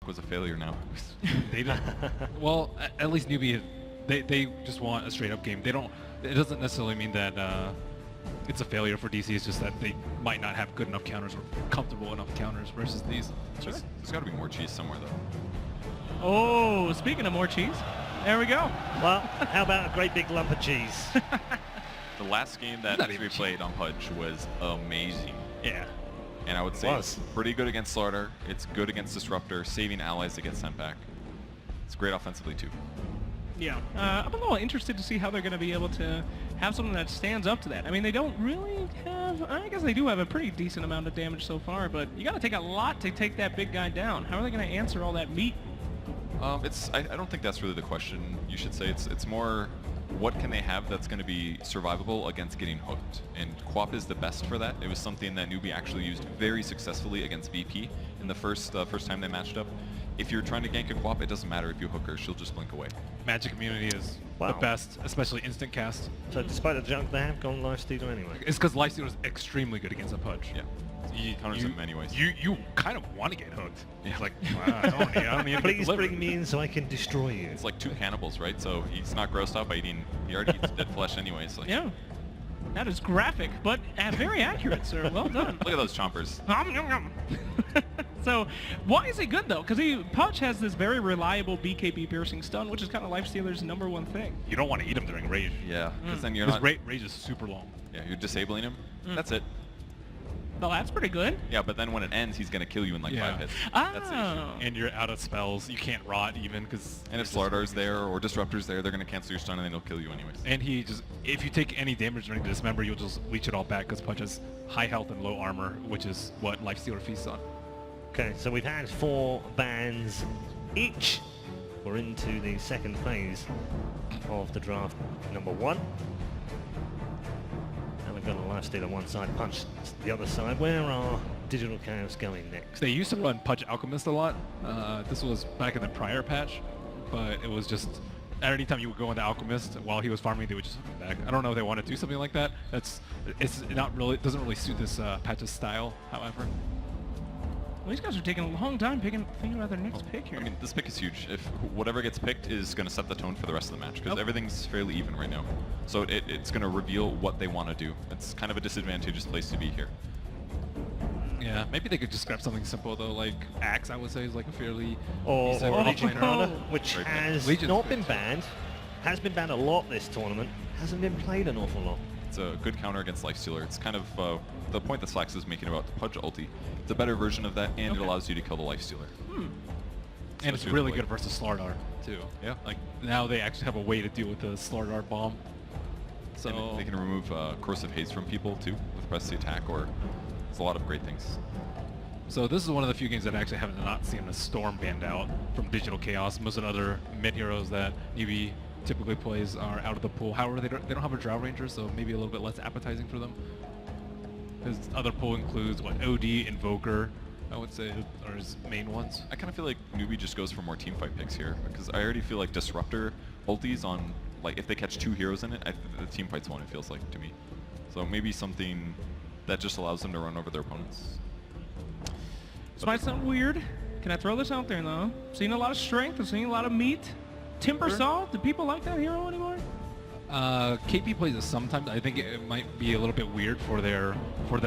was a failure now. They didn't. Well, at least Newbee, they just want a straight up game. They don't. It doesn't necessarily mean that it's a failure for DC. It's just that they might not have good enough counters or comfortable enough counters versus these. There's got to be more cheese somewhere though. Oh, speaking of more cheese, there we go. Well, how about a great big lump of cheese? The last game that we played on Pudge was amazing. Yeah. And I would say it's pretty good against Slaughter. It's good against Disruptor, saving allies to get sent back. It's great offensively too. Yeah. I'm a little interested to see how they're going to be able to have something that stands up to that. I mean, they don't really have... I guess they do have a pretty decent amount of damage so far, but you got to take a lot to take that big guy down. How are they going to answer all that meat? I don't think that's really the question. You should say it's more what can they have that's going to be survivable against getting hooked, and Quap is the best for that. It was something that Newbee actually used very successfully against VP in the first time they matched up. If you're trying to gank a Quap, it doesn't matter if you hook her, she'll just blink away. Magic immunity is the best, especially instant cast. So despite the junk, they have gone Lifestealer anyway. It's because Lifestealer is extremely good against a Pudge. Yeah. You counters in many ways. You kind of want to get hooked. Yeah. It's like, wow, I don't need to Please bring me in so I can destroy you. It's like two cannibals, right? So he's not grossed out by eating, he already eats dead flesh anyway. So Yeah. That is graphic, but very accurate, sir. Well done. Look at those chompers. So, why is he good, though? Because Pudge has this very reliable BKB piercing stun, which is kind of Lifestealer's #1 thing. You don't want to eat him during Rage. Yeah, because then you're Because not... Rage is super long. Yeah, you're disabling him. That's it. Well, that's pretty good. Yeah, but then when it ends, he's going to kill you in like 5 hits. That's the issue. And you're out of spells. You can't rot even because... And if Slardar's there or Disruptor's there, they're going to cancel your stun and then he'll kill you anyways. And he just... If you take any damage during the Dismember, you'll just leech it all back because Pudge has high health and low armor, which is what Lifestealer feasts on. Okay, so we've had 4 bans each. We're into the second phase of the draft #1. And we've got a Lifestealer one side, Punch the other side. Where are Digital Chaos going next? They used to run Pudge Alchemist a lot. This was back in the prior patch, but it was just... Anytime you would go into Alchemist while he was farming, they would just hook him back. I don't know if they want to do something like that. It's not really... It doesn't really suit this patch's style, however. Well, these guys are taking a long time thinking about their next pick here. I mean, this pick is huge. If whatever gets picked is going to set the tone for the rest of the match, because everything's fairly even right now. So it's going to reveal what they want to do. It's kind of a disadvantageous place to be here. Yeah, maybe they could just grab something simple though, like Axe. I would say is like a fairly or Legion player. Commander, which has Legion's not been banned, has been banned a lot this tournament, hasn't been played an awful lot. It's a good counter against Lifestealer. It's kind of the point that Slacks is making about the Pudge ulti. It's a better version of that, and it allows you to kill the Lifestealer. And it's really good versus Slardar too. Yeah. Like now they actually have a way to deal with the Slardar bomb. So and they can remove corrosive haze from people too with press the attack, or it's a lot of great things. So this is one of the few games that I actually have not seen a Storm banned out from Digital Chaos. Most of the other mid heroes that Newbee typically plays are out of the pool. However, they don't have a Drow Ranger, so maybe a little bit less appetizing for them. His other pool includes what, OD, Invoker, I would say, are his main ones. I kind of feel like Newbee just goes for more teamfight picks here, because I already feel like Disruptor ultis on, like, if they catch 2 heroes in it, the teamfight's one, it feels like to me. So maybe something that just allows them to run over their opponents. This might sound weird. Can I throw this out there though? Seen a lot of strength, I've seen a lot of meat. Timber Saw, do people like that hero anymore? KP plays it sometimes. I think it might be a little bit weird for their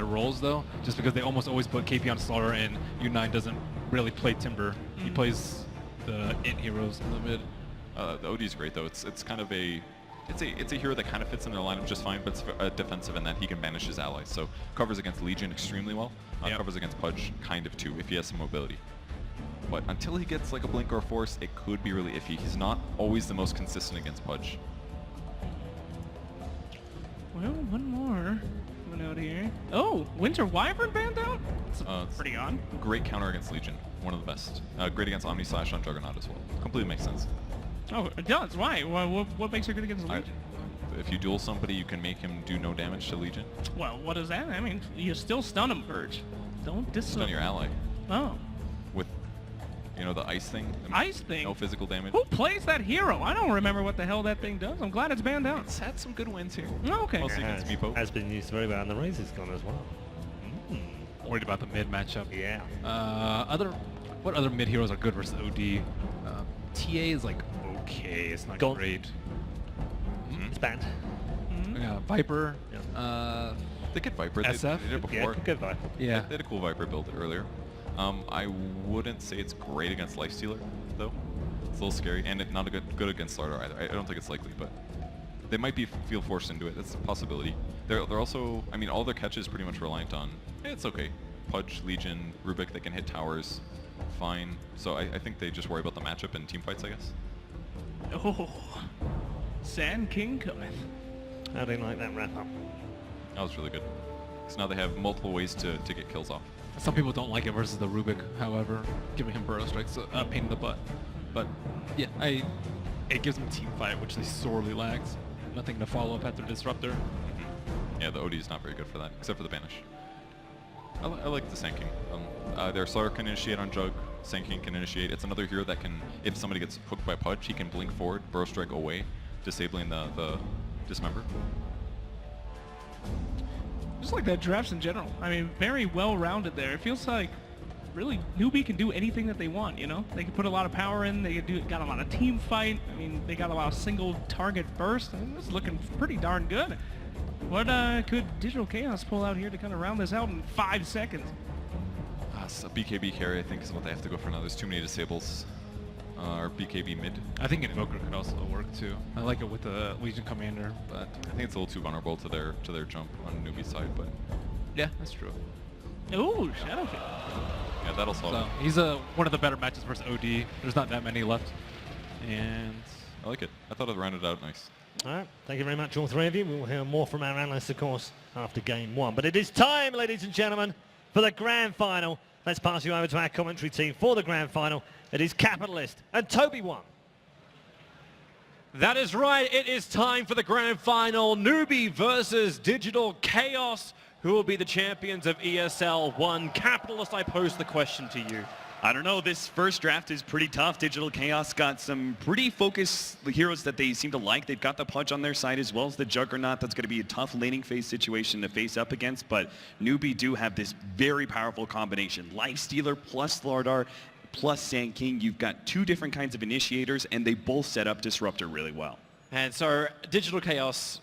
roles though, just because they almost always put KP on Slaughter and U9 doesn't really play Timber. He plays the int heroes in the mid. The OD is great though. It's kind of a it's a hero that kind of fits in their lineup just fine, but it's defensive in that he can banish his allies. So covers against Legion extremely well. Covers against Pudge kind of too if he has some mobility. But until he gets like a blink or a force, it could be really iffy. He's not always the most consistent against Pudge. Well, one more coming out here. Oh, Winter Wyvern banned out? That's pretty odd. Great counter against Legion, one of the best. Great against Omni Slash on Juggernaut as well. Completely makes sense. Oh, it does. Why? What makes it good against Legion? If you duel somebody, you can make him do no damage to Legion. Well, what does that? I mean, you still stun him, Purge. Don't stun your ally. Oh. With, you know, the ice thing. Ice thing? No physical damage. Who plays that hero? I don't remember what the hell that thing does. I'm glad it's banned out. It's had some good wins here. Oh, okay. Mostly against Meepo. Has been used very well, and the Razor's gone as well. Worried about the mid matchup. Yeah. what other mid heroes are good versus OD? TA is like okay, it's not Gone. great. It's banned. Viper. Yeah. They get Viper. SF? They did it Yeah, before. good vibe. Yeah. They had a cool Viper build earlier. I wouldn't say it's great against Lifestealer, though. It's a little scary, and not a good against Slardar either. I don't think it's likely, but they might feel forced into it. That's a possibility. They're also, I mean, all their catches pretty much reliant on. It's okay. Pudge, Legion, Rubik, they can hit towers, fine. So I think they just worry about the matchup and team fights, I guess. Oh, Sand King cometh. How do you like that wrap up? That was really good. So now they have multiple ways to get kills off. Some people don't like it versus the Rubik, however, giving him burrow strikes a pain in the butt. But yeah, it gives them team fight, which they sorely lags. Nothing to follow up after Disruptor. Yeah, the OD is not very good for that, except for the Banish. I like the Sand King. Their Slardar can initiate on Jug, Sand King can initiate. It's another hero that can, if somebody gets hooked by Pudge, he can blink forward, burrow strike away, disabling the dismember. Just like that drafts in general. I mean, very well-rounded there. It feels like really Newbee can do anything that they want, you know? They can put a lot of power in. They got a lot of team fight. I mean, they got a lot of single target burst. I mean, this is looking pretty darn good. What could Digital Chaos pull out here to kind of round this out in 5 seconds? So BKB carry, I think, is what they have to go for now. There's too many disables. Or BKB mid. I think Invoker could also work too. I like it with the Legion Commander, but I think it's a little too vulnerable to their jump on Newbie's side, but yeah, that's true. Ooh, Shadowfield. yeah, that'll solve So it. he's one of the better matches versus OD. There's not that many left, and I like it. I thought it rounded out nice. All right, thank you very much, all three of you. We'll hear more from our analysts, of course, after game one. But it is time, ladies and gentlemen, for the grand final. Let's pass you over to our commentary team for the grand final. It is Capitalist and Toby One. That is right. It is time for the grand final. Newbee versus Digital Chaos. Who will be the champions of ESL 1? Capitalist, I pose the question to you. I don't know, this first draft is pretty tough. Digital Chaos got some pretty focused heroes that they seem to like. They've got the Pudge on their side as well as the Juggernaut. That's going to be a tough laning phase situation to face up against, but Newbee do have this very powerful combination. Lifestealer plus Slardar plus Sand King. You've got two different kinds of initiators, and they both set up Disruptor really well. And so, Digital Chaos,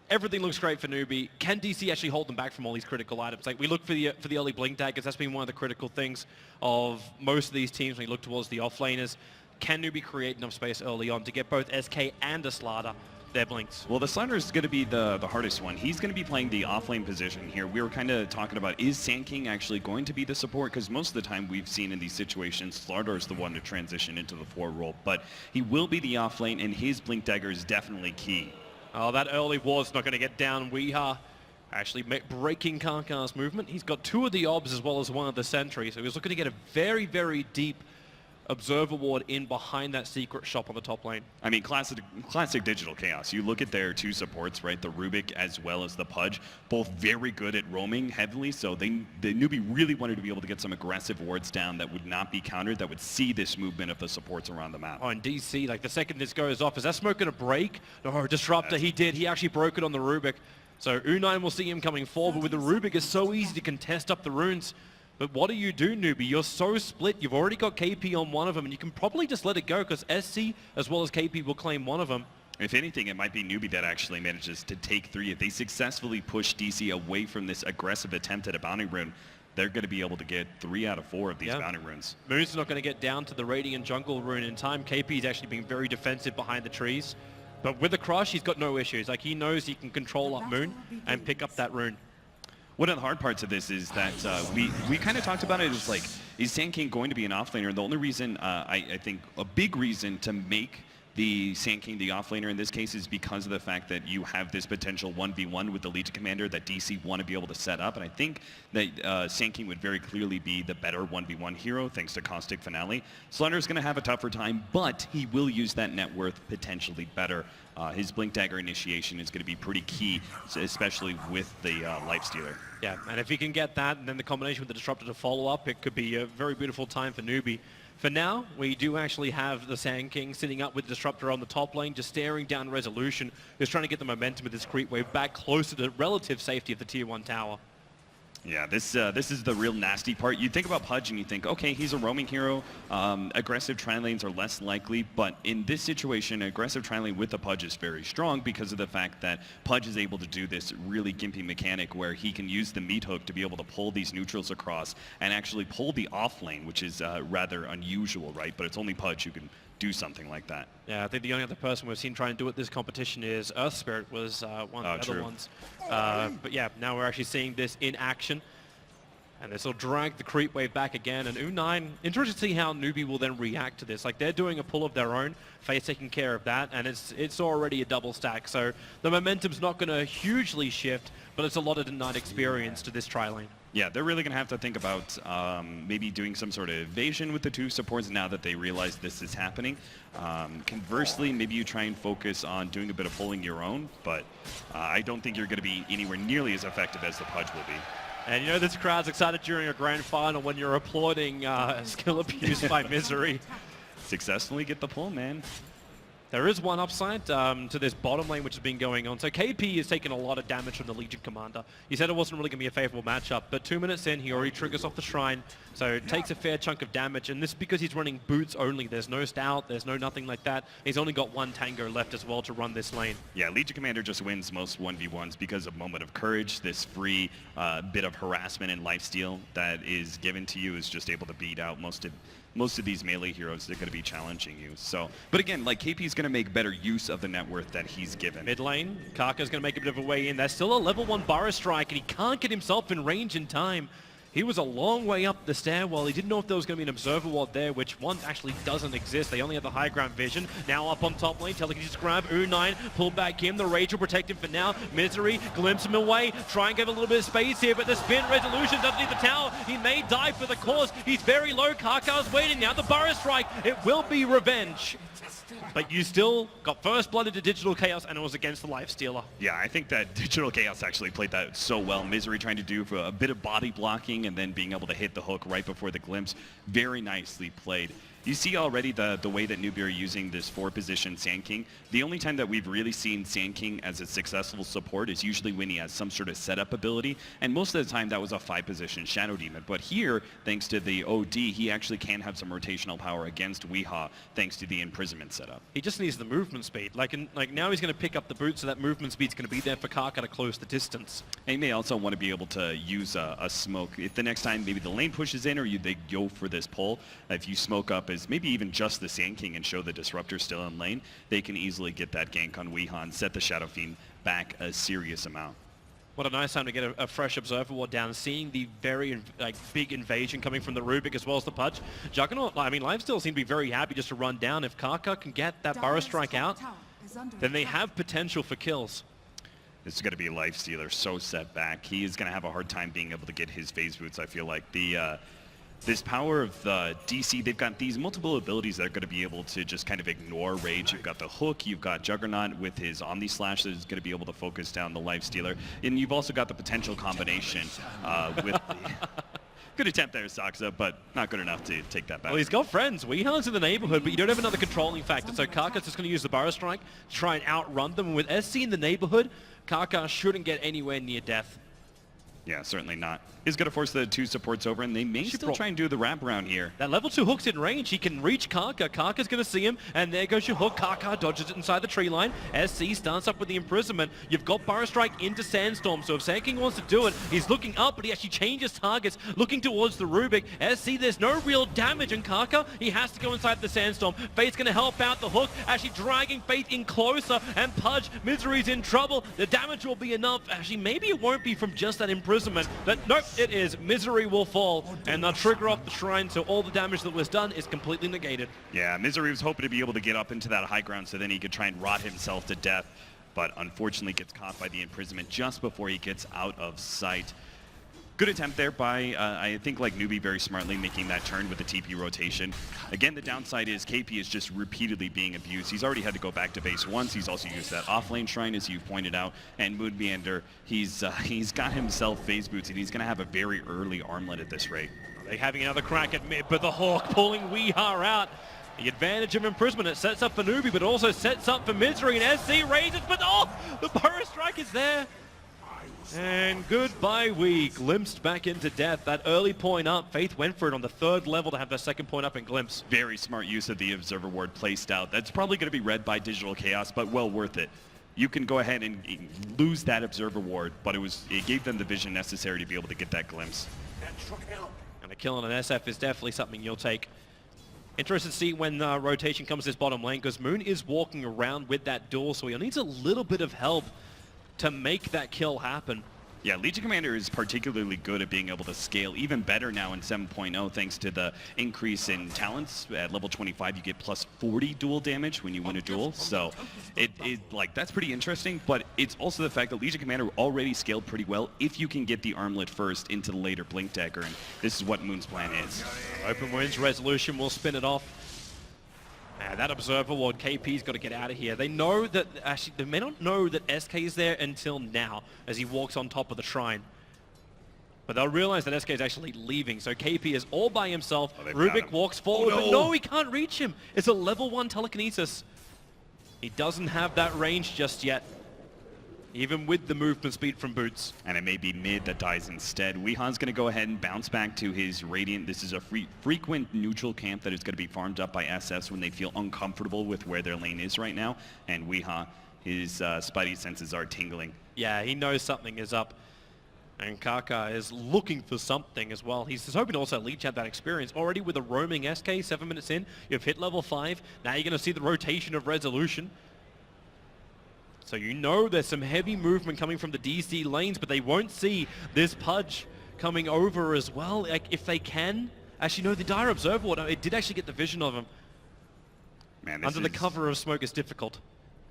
everything looks great for Newbee. Can DC actually hold them back from all these critical items? Like, we look for the early blink daggers. That's been one of the critical things of most of these teams when you look towards the offlaners. Can Newbee create enough space early on to get both SK and a Slardar their blinks? Well, the Slardar is going to be the hardest one. He's going to be playing the offlane position here. We were kind of talking about, is Sand King actually going to be the support? Because most of the time we've seen in these situations, Slardar is the one to transition into the forward role. But he will be the offlane, and his blink dagger is definitely key. Oh, that early ward's not going to get down. Weeha actually breaking Karkar's movement. He's got two of the obs as well as one of the sentries. So he's looking to get a very, very deep observer ward in behind that secret shop on the top lane. I mean, classic Digital Chaos. You look at their two supports, right? The Rubik as well as the Pudge, both very good at roaming heavily. So the Newbie really wanted to be able to get some aggressive wards down that would not be countered, that would see this movement of the supports around the map. Oh, and DC, like the second this goes off, is that smoke going to break? No, Disruptor, he did. He actually broke it on the Rubik. So U9 will see him coming forward, but with the Rubik, it's so easy to contest up the runes. But what do you do, Newbee? You're so split. You've already got KP on one of them, and you can probably just let it go because SC as well as KP will claim one of them. If anything, it might be Newbie that actually manages to take three. If they successfully push DC away from this aggressive attempt at a bounty rune, they're going to be able to get 3 out of 4 of these bounty runes. Moon's not going to get down to the Radiant Jungle rune in time. KP's actually being very defensive behind the trees. But with the Crush, he's got no issues. Like, he knows he can control up Moon and pick up that rune. One of the hard parts of this is that we kind of talked about it. It was like, is Sand King going to be an offlaner? And the only reason, I think a big reason to make the Sand King the offlaner in this case is because of the fact that you have this potential 1v1 with the Legion Commander that DC want to be able to set up. And I think that Sand King would very clearly be the better 1v1 hero thanks to Caustic Finale. Slender's going to have a tougher time, but he will use that net worth potentially better. His Blink Dagger initiation is going to be pretty key, especially with the Lifestealer. Yeah, and if he can get that, and then the combination with the Disruptor to follow up, it could be a very beautiful time for Newbee. For now, we do actually have the Sand King sitting up with Disruptor on the top lane, just staring down Resolution, just trying to get the momentum of this creep wave back closer to relative safety of the Tier 1 tower. Yeah, this is the real nasty part. You think about Pudge and you think, okay, he's a roaming hero. Aggressive tri-lanes are less likely, but in this situation, aggressive tri-lane with the Pudge is very strong because of the fact that Pudge is able to do this really gimpy mechanic where he can use the meat hook to be able to pull these neutrals across and actually pull the off lane, which is rather unusual, right? But it's only Pudge who can do something like that. Yeah, I think the only other person we've seen try and do it this competition is Earth Spirit was one of the other ones. But yeah, now we're actually seeing this in action. And this will drag the creep wave back again. And U9, interested to see how Newbee will then react to this. Like, they're doing a pull of their own. FaZe taking care of that, and it's already a double stack. So the momentum's not going to hugely shift, but it's a lot of denied experience to this tri-lane. Yeah, they're really going to have to think about maybe doing some sort of evasion with the two supports now that they realize this is happening. Conversely, maybe you try and focus on doing a bit of pulling your own, but I don't think you're going to be anywhere nearly as effective as the Pudge will be. And you know this crowd's excited during a grand final when you're applauding skill abuse by Misery. Successfully get the pull, man. There is one upside to this bottom lane which has been going on. So KP is taking a lot of damage from the Legion Commander. He said it wasn't really going to be a favorable matchup, but 2 minutes in, he already triggers off the Shrine. So it takes a fair chunk of damage, and this is because he's running boots only. There's no stout, there's no nothing like that. He's only got one tango left as well to run this lane. Yeah, Legion Commander just wins most 1v1s because of Moment of Courage. This free bit of harassment and lifesteal that is given to you is just able to beat out most of these melee heroes that are going to be challenging you. So, but again, like KP is going to make better use of the net worth that he's given. Mid lane, Kaka's going to make a bit of a way in. There's still a level 1 Burrow Strike, and he can't get himself in range in time. He was a long way up the stairwell. He didn't know if there was going to be an observer ward there, which one actually doesn't exist. They only have the high ground vision. Now up on top lane, telekinesis grab, U9, pull back in. The Rage will protect him for now. Misery, glimpse him away, try and give a little bit of space here, but the spin resolution's underneath the tower. He may die for the cause. He's very low. Kaka's waiting now. The Burrow Strike, it will be revenge. But you still got first blood into Digital Chaos, and it was against the Lifestealer. Yeah, I think that Digital Chaos actually played that so well. Misery trying to do for a bit of body blocking and then being able to hit the hook right before the glimpse. Very nicely played. You see already the way that Newbee are using this 4-position Sand King. The only time that we've really seen Sand King as a successful support is usually when he has some sort of setup ability, and most of the time that was a 5-position Shadow Demon. But here, thanks to the OD, he actually can have some rotational power against Weehaw thanks to the imprisonment setup. He just needs the movement speed. Like now he's going to pick up the boot, so that movement speed's going to be there for Kaka to close the distance. And he may also want to be able to use a smoke. If the next time maybe the lane pushes in or they go for this pull, if you smoke up as maybe even just the Sand King and show the Disruptor still in lane, they can easily get that gank on Weehaw and set the Shadow Fiend back a serious amount. What a nice time to get a fresh Observer Ward down, seeing the very big invasion coming from the Rubik as well as the Pudge. Juggernaut, I mean, Lifesteal seem to be very happy just to run down. If Kaka can get that Burrow Strike out, then they have potential for kills. This is going to be Lifestealer so set back. He is going to have a hard time being able to get his phase boots, I feel like. This power of the DC, they've got these multiple abilities that are going to be able to just kind of ignore Rage. You've got the hook, you've got Juggernaut with his Omni Slash that is going to be able to focus down the Lifestealer, and you've also got the potential combination with the... Good attempt there, Saksa, but not good enough to take that back. Well, he's got friends. Weeha's in the neighborhood, but you don't have another controlling factor, so Kaka's just going to use the Burrow Strike to try and outrun them. With SC in the neighborhood, Kaka shouldn't get anywhere near death. Yeah, certainly not. He's going to force the two supports over, and they may still try and do the wraparound here. That level 2 hook's in range. He can reach Kaka. Kaka's going to see him, and there goes your hook. Kaka dodges it inside the tree line. SC starts up with the imprisonment. You've got Burrow Strike into Sandstorm, so if Sand King wants to do it, he's looking up, but he actually changes targets, looking towards the Rubik. SC, there's no real damage, and Kaka, he has to go inside the Sandstorm. Fate's going to help out the hook, actually dragging Fate in closer, and Pudge, Misery's in trouble. The damage will be enough. Actually, maybe it won't be from just that imprisonment, but nope, it is. Misery will fall, and they'll trigger off the Shrine, so all the damage that was done is completely negated. Yeah, Misery was hoping to be able to get up into that high ground so then he could try and rot himself to death, but unfortunately gets caught by the imprisonment just before he gets out of sight. Good attempt there by, I think, like Newbee very smartly making that turn with the TP rotation. Again, the downside is KP is just repeatedly being abused. He's already had to go back to base once. He's also used that offlane Shrine, as you've pointed out. And Moon Meander, he's got himself phase boots, and he's going to have a very early armlet at this rate. They're having another crack at mid, but the Hawk pulling Weehaw out. The advantage of imprisonment, it sets up for Newbee, but also sets up for Misery, and SC raises, but oh, the Burrow Strike is there. And goodbye, we glimpsed back into death. That early point up, Faith went for it on the 3rd level to have that 2nd point up in glimpse. Very smart use of the observer ward placed out. That's probably going to be read by Digital Chaos, but well worth it. You can go ahead and lose that observer ward, but it gave them the vision necessary to be able to get that glimpse. And a kill on an SF is definitely something you'll take. Interested to see when rotation comes this bottom lane, because Moon is walking around with that duel, so he needs a little bit of help to make that kill happen. Yeah, Legion Commander is particularly good at being able to scale, even better now in 7.0 thanks to the increase in talents. At level 25, you get plus 40 duel damage when you win a duel, so that's pretty interesting, but it's also the fact that Legion Commander already scaled pretty well if you can get the armlet first into the later Blink Dagger, and this is what Moon's plan is. Open wins, Resolution will spin it off. That observer ward, KP's got to get out of here. They know that, actually, they may not know that SK is there until now as he walks on top of the shrine. But they'll realize that SK is actually leaving, so KP is all by himself. Rubik walks forward, but no, he can't reach him. It's a level 1 telekinesis. He doesn't have that range just yet, even with the movement speed from Boots. And it may be mid that dies instead. Weeha's going to go ahead and bounce back to his Radiant. This is a frequent neutral camp that is going to be farmed up by SFs when they feel uncomfortable with where their lane is right now. And Weeha, his spidey senses are tingling. Yeah, he knows something is up. And Kaka is looking for something as well. He's hoping to also leech out that experience. Already with a roaming SK, 7 minutes in, you've hit level 5. Now you're going to see the rotation of Resolution. So you know there's some heavy movement coming from the DC lanes, but they won't see this Pudge coming over as well. Like, if they can. Actually, no, the Dire Observer Ward, it did actually get the vision of him. Man, Under the cover of smoke is difficult.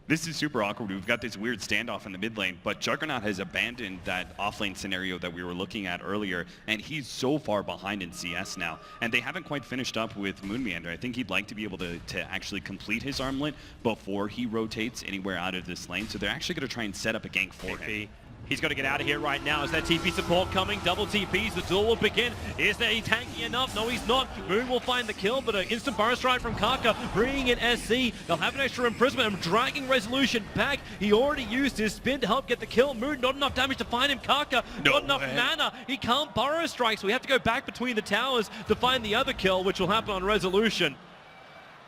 This is super awkward. We've got this weird standoff in the mid lane, but Juggernaut has abandoned that offlane scenario that we were looking at earlier, and he's so far behind in CS now. And they haven't quite finished up with Moon Meander. I think he'd like to be able to actually complete his armlet before he rotates anywhere out of this lane, so they're actually going to try and set up a gank for him. He's got to get out of here right now. Is there TP support coming? Double TPs. The duel will begin. Is there tanky enough? No, he's not. Moon will find the kill, but an instant burst strike from Kaka, bringing in SC. They'll have an extra imprisonment and dragging Resolution back. He already used his spin to help get the kill. Moon, not enough damage to find him. Kaka, not enough mana. He can't burrow strike, so we have to go back between the towers to find the other kill, which will happen on Resolution.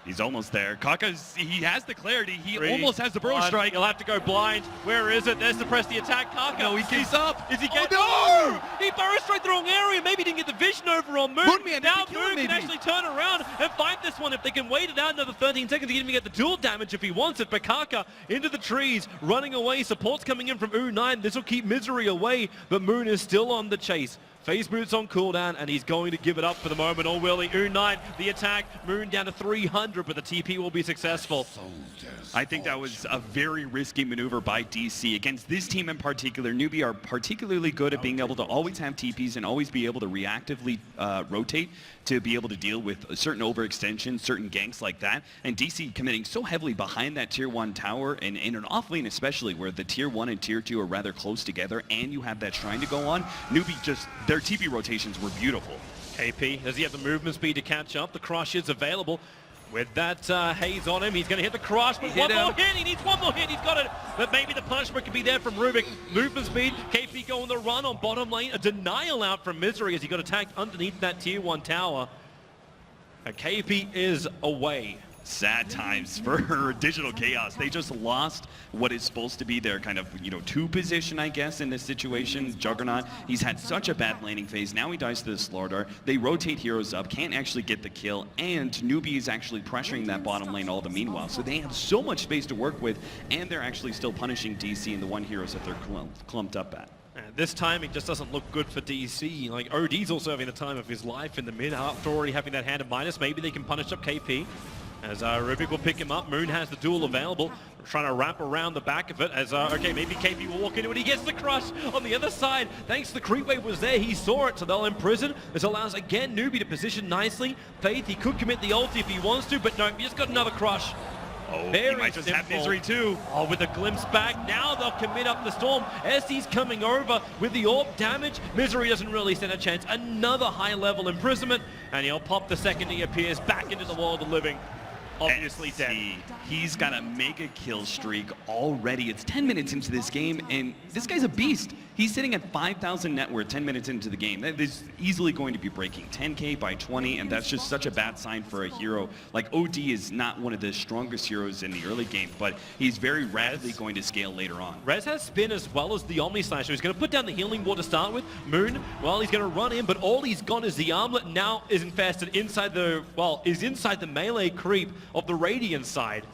He's almost there. he has the clarity. He almost has the burrow strike. He'll have to go blind. Where is it? There's the press the attack. Kaka. No, he's up. Is he getting? Oh, no! He burrow strike the wrong area. Maybe he didn't get the vision over on Moon. Now Moon can actually turn around and find this one. If they can wait it out another 13 seconds, he can even get the dual damage if he wants it. But Kaka into the trees, running away. Support's coming in from U9. This will keep Misery away, but Moon is still on the chase. Phase Boots on cooldown, and he's going to give it up for the moment. Or will he? U9, the attack, Moon down to 300, but the TP will be successful. I think that was a very risky maneuver by DC. Against this team in particular, Newbee are particularly good at being able to always have TPs and always be able to reactively rotate to be able to deal with certain overextensions, certain ganks like that. And DC committing so heavily behind that tier 1 tower, and in an off lane especially, where the tier 1 and tier 2 are rather close together, and you have that shrine to go on. Newbee just, their TP rotations were beautiful. KP, does he have the movement speed to catch up? The crush is available. With that haze on him, he's going to hit the crush, but one more hit, he needs one more hit, he's got it. But maybe the punishment could be there from Rubik. Movement speed, KP going the run on bottom lane, a denial out from Misery as he got attacked underneath that tier 1 tower. And KP is away. Sad times for Digital Chaos. They just lost what is supposed to be their kind of, 2 position, I guess, in this situation. Juggernaut, he's had such a bad laning phase. Now he dies to the Slardar. They rotate heroes up, can't actually get the kill, and Newbee is actually pressuring that bottom lane all the meanwhile. So they have so much space to work with, and they're actually still punishing DC and the 1 heroes that they're clumped up at. This timing just doesn't look good for DC. Like, OD's also having the time of his life in the mid after already having that hand of minus. Maybe they can punish up KP. As Rubik will pick him up. Moon has the duel available. Trying to wrap around the back of it as, okay, maybe KP will walk into it. He gets the crush on the other side. Thanks to the creep wave was there. He saw it, so they'll imprison. This allows, again, Newbee to position nicely. Faith, he could commit the ulti if he wants to, but no, he just got another crush. Oh, very he might just have Misery too. Oh, with a glimpse back. Now they'll commit up the storm. SC's coming over with the orb damage. Misery doesn't really stand a chance. Another high-level imprisonment, and he'll pop the second he appears back into the world of living. Obviously dead. He's got a mega kill streak already. It's 10 minutes into this game, and this guy's a beast. He's sitting at 5,000 net worth 10 minutes into the game. That is easily going to be breaking 10K by 20, and that's just such a bad sign for a hero. Like, OD is not one of the strongest heroes in the early game, but he's very rapidly going to scale later on. Rez has spin as well as the Omni Slasher. He's going to put down the healing ward to start with. Moon, well, he's going to run in, but all he's got is the armlet. Now is infested inside the, well, is inside the melee creep of the Radiant side.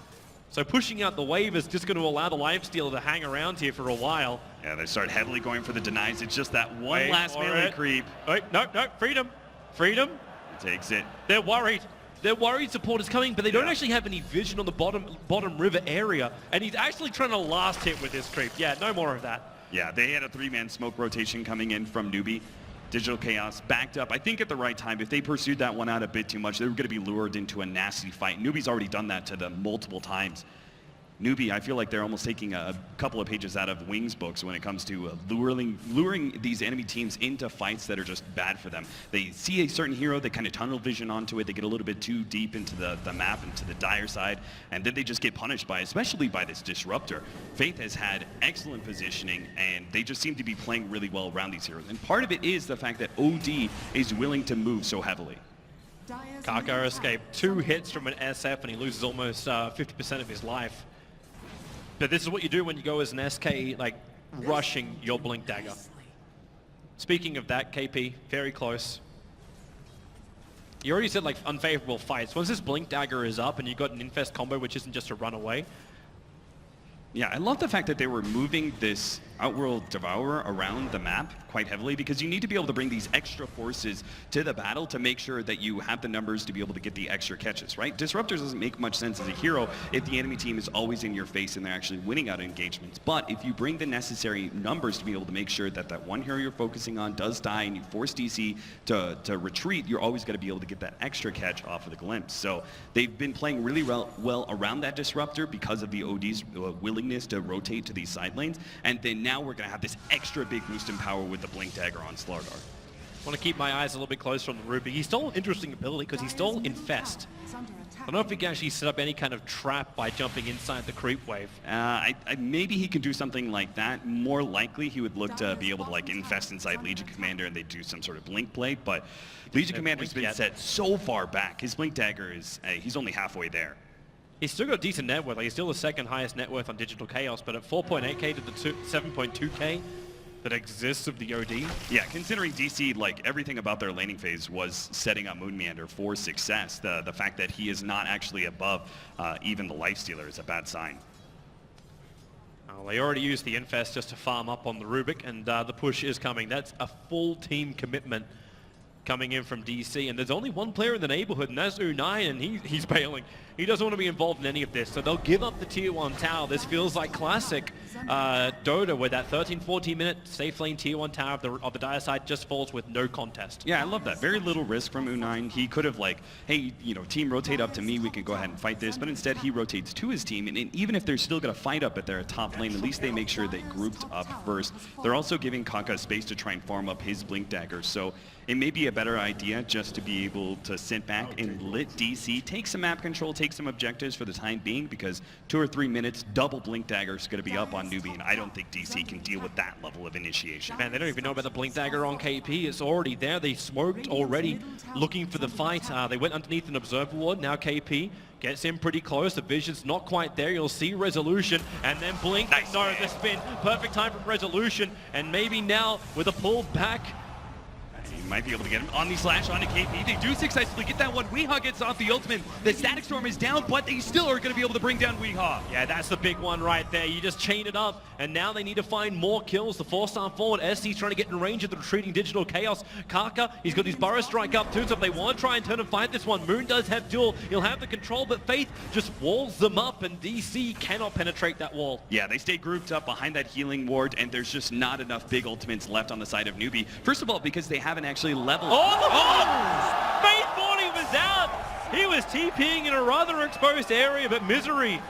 So pushing out the wave is just going to allow the lifestealer to hang around here for a while. Yeah, they start heavily going for the denies. It's just that one last melee creep. Wait, no, freedom. Freedom. He takes it. They're worried. They're worried support is coming, but they don't actually have any vision on the bottom river area. And he's actually trying to last hit with this creep. Yeah, no more of that. Yeah, they had a 3-man smoke rotation coming in from Newbee. Digital Chaos backed up, I think, at the right time. If they pursued that one out a bit too much, they were going to be lured into a nasty fight. Newbee's already done that to them multiple times. Newbee, I feel like they're almost taking a couple of pages out of Wings books when it comes to luring these enemy teams into fights that are just bad for them. They see a certain hero, they kind of tunnel vision onto it, they get a little bit too deep into the map, into the dire side, and then they just get punished by, especially by this Disruptor. Faith has had excellent positioning, and they just seem to be playing really well around these heroes. And part of it is the fact that OD is willing to move so heavily. Kaka escaped 2 hits from an SF, and he loses almost 50% of his life. But this is what you do when you go as an SK, like, rushing your Blink Dagger. Speaking of that, KP, very close. You already said, like, unfavorable fights. Once this Blink Dagger is up and you got an Infest combo, which isn't just a runaway. Yeah, I love the fact that they were moving this Outworld Devourer around the map quite heavily, because you need to be able to bring these extra forces to the battle to make sure that you have the numbers to be able to get the extra catches, right? Disruptors doesn't make much sense as a hero if the enemy team is always in your face and they're actually winning out engagements. But if you bring the necessary numbers to be able to make sure that that one hero you're focusing on does die and you force DC to retreat, you're always going to be able to get that extra catch off of the glimpse. So they've been playing really well around that Disruptor because of the OD's willingness to rotate to these side lanes. And then now we're going to have this extra big boost in power with the Blink Dagger on Slardar. I want to keep my eyes a little bit closer on the Ruby. He's still an interesting ability because he's still Infest. I don't know if he can actually set up any kind of trap by jumping inside the creep wave. Maybe he can do something like that. More likely, he would look to be able to like infest inside Legion Commander and they do some sort of Blink play. But Legion Commander's been set so far back. His Blink Dagger is, he's only halfway there. He's still got decent net worth. Like, he's still the second highest net worth on Digital Chaos, but at 4.8k to the 7.2k that exists of the OD. Yeah, considering DC, like, everything about their laning phase was setting up Moon Meander for success. The fact that he is not actually above even the Lifestealer is a bad sign. They already used the Infest just to farm up on the Rubik, and the push is coming. That's a full team commitment coming in from DC, and there's only one player in the neighborhood, and that's U9, and he's bailing. He doesn't want to be involved in any of this, so they'll give up the tier 1 tower. This feels like classic Dota, where that 13-14 minute safe lane tier 1 tower of the dire side just falls with no contest. Yeah, I love that. Very little risk from U9. He could have like, hey, you know, team rotate up to me, we can go ahead and fight this, but instead he rotates to his team, and even if they're still going to fight up at their top lane, at least they make sure they grouped up first. They're also giving Kaka space to try and farm up his Blink Dagger, so it may be a better idea just to be able to sit back and let DC take some map control, take some objectives for the time being, because 2 or 3 minutes, double Blink Dagger is going to be up on Newbee, and I don't think DC can deal with that level of initiation. Man, they don't even know about the Blink Dagger on KP. It's already there. They smoked already, looking for the fight. They went underneath an Observer Ward. Now KP gets in pretty close. The vision's not quite there. You'll see Resolution, and then Blink. Nice. No, the spin. Perfect time from Resolution, and maybe now with a pull back. He might be able to get him on the slash onto KP. They do successfully get that one. Weehaw gets off the ultimate. The Static Storm is down, but they still are going to be able to bring down Weehaw. Yeah, that's the big one right there. You just chain it up, and now they need to find more kills. The 4-star forward, SC's trying to get in range of the retreating Digital Chaos. Kaka, he's got his Burrow Strike up too, so if they want to try and turn and fight this one, Moon does have duel. He'll have the control, but Faith just walls them up, and DC cannot penetrate that wall. Yeah, they stay grouped up behind that healing ward, and there's just not enough big ultimates left on the side of Newbee. First of all, because they haven't actually leveled. Faith thought he was out. He was TPing in a rather exposed area, but Misery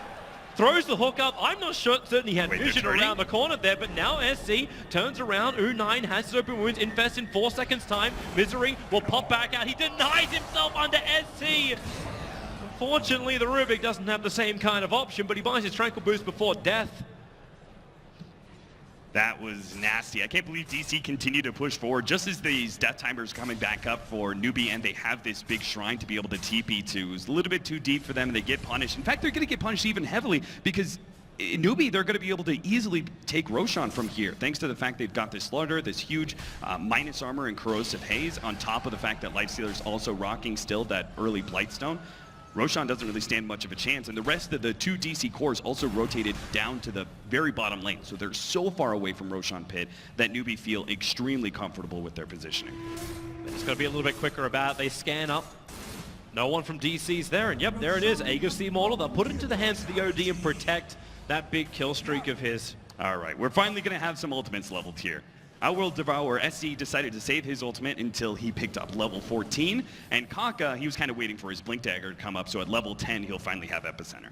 throws the hook up. I'm not certain he had vision around the corner there, but now SC turns around. U9 has his open wounds. Infest in 4 seconds time. Misery will pop back out. He denies himself under SC. Unfortunately, the Rubik doesn't have the same kind of option, but he buys his Tranquil Boost before death. That was nasty. I can't believe DC continued to push forward just as these death timers coming back up for Newbee, and they have this big shrine to be able to TP to. It's a little bit too deep for them, and they get punished. In fact, they're going to get punished even heavily because Newbee, they're going to be able to easily take Roshan from here, thanks to the fact they've got this Slaughter, this huge minus armor and corrosive haze, on top of the fact that Lifestealer's also rocking still that early Blightstone. Roshan doesn't really stand much of a chance, and the rest of the 2 DC cores also rotated down to the very bottom lane, so they're so far away from Roshan Pit that Newbee feel extremely comfortable with their positioning. They're just got to be a little bit quicker about it. They scan up. No one from DC's there, and yep, there it is. Aegis the Immortal. They'll put it into the hands of the OD and protect that big kill streak of his. All right, we're finally going to have some ultimates leveled here. Our World Devourer, SC, decided to save his ultimate until he picked up level 14. And Kaka, he was kind of waiting for his Blink Dagger to come up, so at level 10, he'll finally have Epicenter.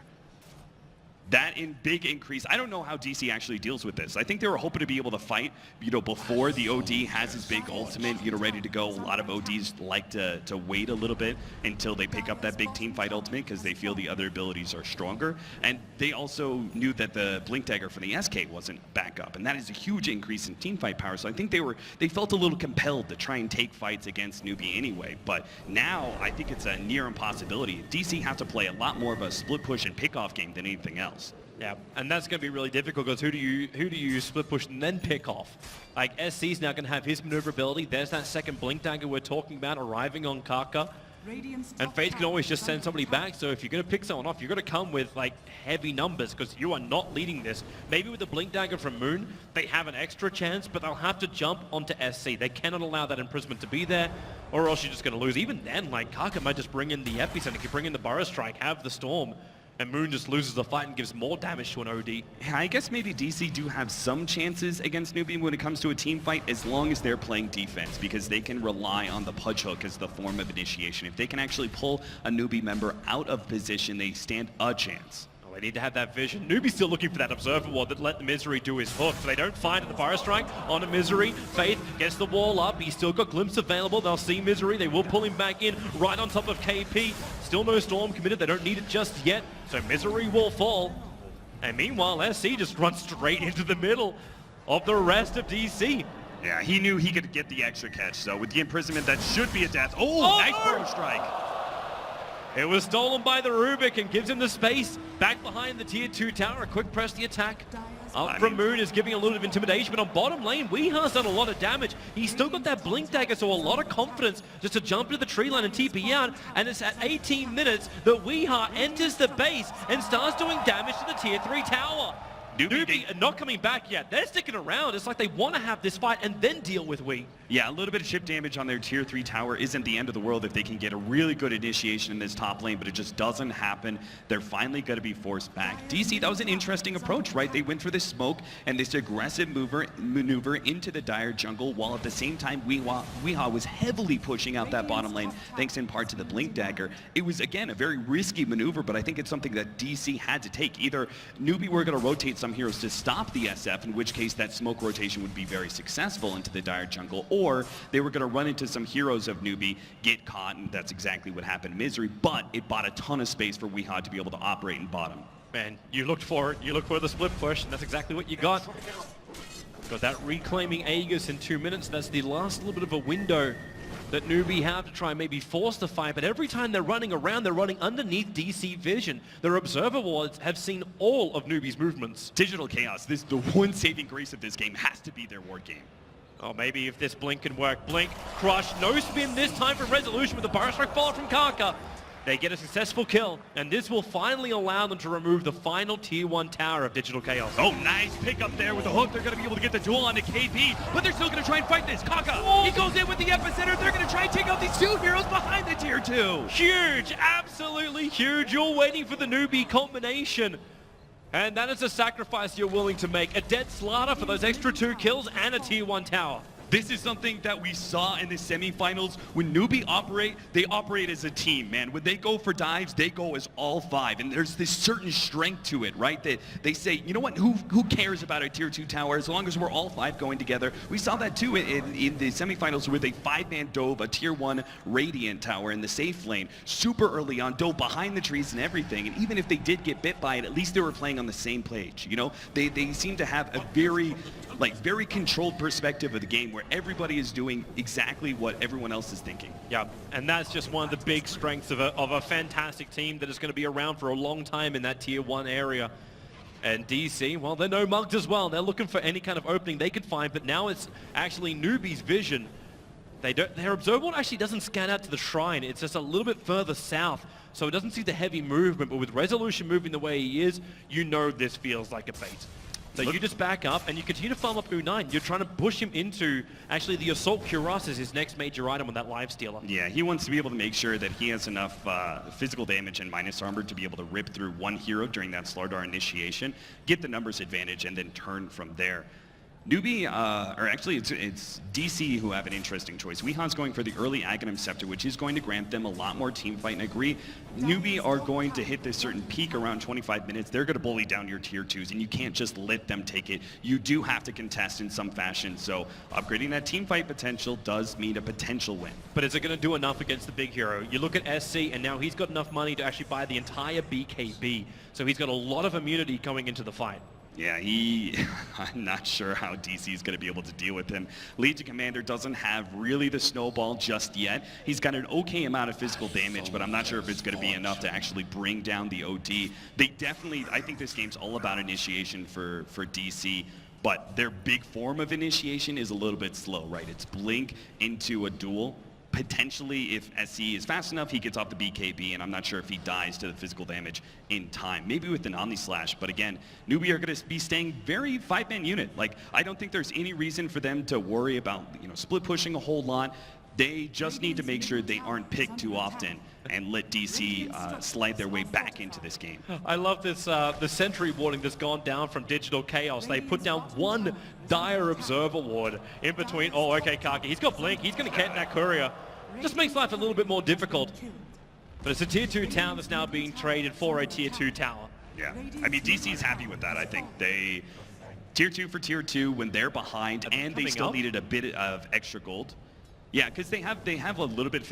That in big increase. I don't know how DC actually deals with this. I think they were hoping to be able to fight, before the OD has his big ultimate, ready to go. A lot of ODs like to wait a little bit until they pick up that big team fight ultimate because they feel the other abilities are stronger. And they also knew that the Blink Dagger for the SK wasn't back up, and that is a huge increase in team fight power. So I think they felt a little compelled to try and take fights against Newbee anyway. But now I think it's a near impossibility. DC have to play a lot more of a split push and pick-off game than anything else. Yeah, and that's going to be really difficult because who do you split push and then pick off? Like, SC's now going to have his maneuverability. There's that second Blink Dagger we're talking about arriving on Kaka. And Faith can always just send somebody back, so if you're going to pick someone off, you're going to come with, like, heavy numbers because you are not leading this. Maybe with the Blink Dagger from Moon, they have an extra chance, but they'll have to jump onto SC. They cannot allow that imprisonment to be there, or else you're just going to lose. Even then, like, Kaka might just bring in the Epicenter, you bring in the Burrow Strike, have the Storm, and Moon just loses the fight and gives more damage to an OD. Yeah, I guess maybe DC do have some chances against Newbee when it comes to a team fight, as long as they're playing defense, because they can rely on the Pudge Hook as the form of initiation. If they can actually pull a Newbee member out of position, they stand a chance. Oh, they need to have that vision. Newbee's still looking for that Observer Ward that let the Misery do his hook. So they don't find the Fire Strike on a Misery. Faith gets the wall up. He's still got Glimpse available. They'll see Misery. They will pull him back in right on top of KP. Still no Storm committed. They don't need it just yet. So Misery will fall. And meanwhile, SC just runs straight into the middle of the rest of DC. Yeah, he knew he could get the extra catch. So with the imprisonment, that should be a death. Oh, nice Burrow Strike. It was stolen by the Rubik and gives him the space back behind the tier 2 tower. A quick press the attack. Up from Moon is giving a little bit of intimidation, but on bottom lane, Weeha's done a lot of damage. He's still got that Blink Dagger, so a lot of confidence just to jump into the tree line and TP out. And it's at 18 minutes that Weeha enters the base and starts doing damage to the tier 3 tower. Newbee not coming back yet. They're sticking around. It's like they want to have this fight and then deal with Wee. Yeah, a little bit of chip damage on their tier 3 tower isn't the end of the world if they can get a really good initiation in this top lane, but it just doesn't happen. They're finally going to be forced back. DC, that was an interesting approach, right? They went for this smoke and this aggressive maneuver into the Dire jungle, while at the same time Weeha was heavily pushing out that bottom lane, thanks in part to the Blink Dagger. It was, again, a very risky maneuver, but I think it's something that DC had to take. Either Newbee were going to rotate some heroes to stop the SF, in which case that smoke rotation would be very successful into the Dire jungle, or they were going to run into some heroes of Newbee, get caught, and that's exactly what happened in Misery, but it bought a ton of space for Weeha to be able to operate in bottom. Man, you looked for it. You looked for the split push, and that's exactly what you got. Got that reclaiming Aegis in 2 minutes. That's the last little bit of a window that Newbee have to try and maybe force the fight, but every time they're running around, they're running underneath DC vision. Their Observer Wards have seen all of Newbee's movements. Digital Chaos, the one saving grace of this game has to be their ward game. Oh, maybe if this Blink can work. Blink, crush, no spin this time from Resolution with the Burrow Strike follow from Kaka. They get a successful kill, and this will finally allow them to remove the final tier 1 tower of Digital Chaos. Oh, nice pick up there with the hook. They're going to be able to get the duel onto KP, but they're still going to try and fight this. Kaka, he goes in with the Epicenter. They're going to try and take out these 2 heroes behind the tier 2. Huge, absolutely huge. You're waiting for the Newbee combination. And that is a sacrifice you're willing to make. A dead Slaughter for those extra 2 kills and a tier 1 tower. This is something that we saw in the semifinals. When Newbee operate, they operate as a team, man. When they go for dives, they go as all 5. And there's this certain strength to it, right? That they say, you know what, who cares about a tier 2 tower as long as we're all 5 going together? We saw that too in the semifinals with a 5-man dove, a tier 1 Radiant tower in the safe lane. Super early on, dove behind the trees and everything. And even if they did get bit by it, at least they were playing on the same page, you know? They seem to have a very like very controlled perspective of the game where everybody is doing exactly what everyone else is thinking. Yeah, and that's just one of the big strengths of a fantastic team that is going to be around for a long time in that Tier 1 area. And DC, well, they're no mugged as well. They're looking for any kind of opening they could find, but now it's actually Newbee's vision. Their observer actually doesn't scan out to the shrine. It's just a little bit further south, so it doesn't see the heavy movement, but with Resolution moving the way he is, you know this feels like a bait. So you just back up and you continue to farm up U9. You're trying to push him into actually the Assault Cuirass as his next major item on that live stealer. Yeah, he wants to be able to make sure that he has enough physical damage and minus armor to be able to rip through one hero during that Slardar initiation, get the numbers advantage, and then turn from there. Newbee, or actually it's DC who have an interesting choice. Weehan's going for the early Aghanim Scepter, which is going to grant them a lot more team fight, and agree. Newbee are going to hit this certain peak around 25 minutes. They're going to bully down your tier 2s, and you can't just let them take it. You do have to contest in some fashion, so upgrading that team fight potential does mean a potential win. But is it going to do enough against the big hero? You look at SC, and now he's got enough money to actually buy the entire BKB, so he's got a lot of immunity coming into the fight. Yeah, I'm not sure how DC is going to be able to deal with him. Legion Commander doesn't have really the snowball just yet. He's got an okay amount of physical damage, but I'm not sure if it's going to be enough to actually bring down the OD. They definitely, I think this game's all about initiation for DC, but their big form of initiation is a little bit slow, right? It's blink into a duel. Potentially, if SC is fast enough, he gets off the BKB, and I'm not sure if he dies to the physical damage in time. Maybe with an Omni Slash, but again, Newbee are going to be staying very 5-man unit. Like, I don't think there's any reason for them to worry about, split pushing a whole lot. They just need to make sure they aren't picked too often and let DC slide their way back into this game. I love this, the sentry warding that's gone down from Digital Chaos. They put down one Dire Observer ward in between. Oh, okay, Kaki. He's got Blink. He's going to get that Courier. Just makes life a little bit more difficult. But it's a Tier 2 tower that's now being traded for a Tier 2 tower. Yeah. I mean, DC's happy with that, I think. They Tier 2 for Tier 2 when they're behind, and they still needed a bit of extra gold. Yeah, because they have a little bit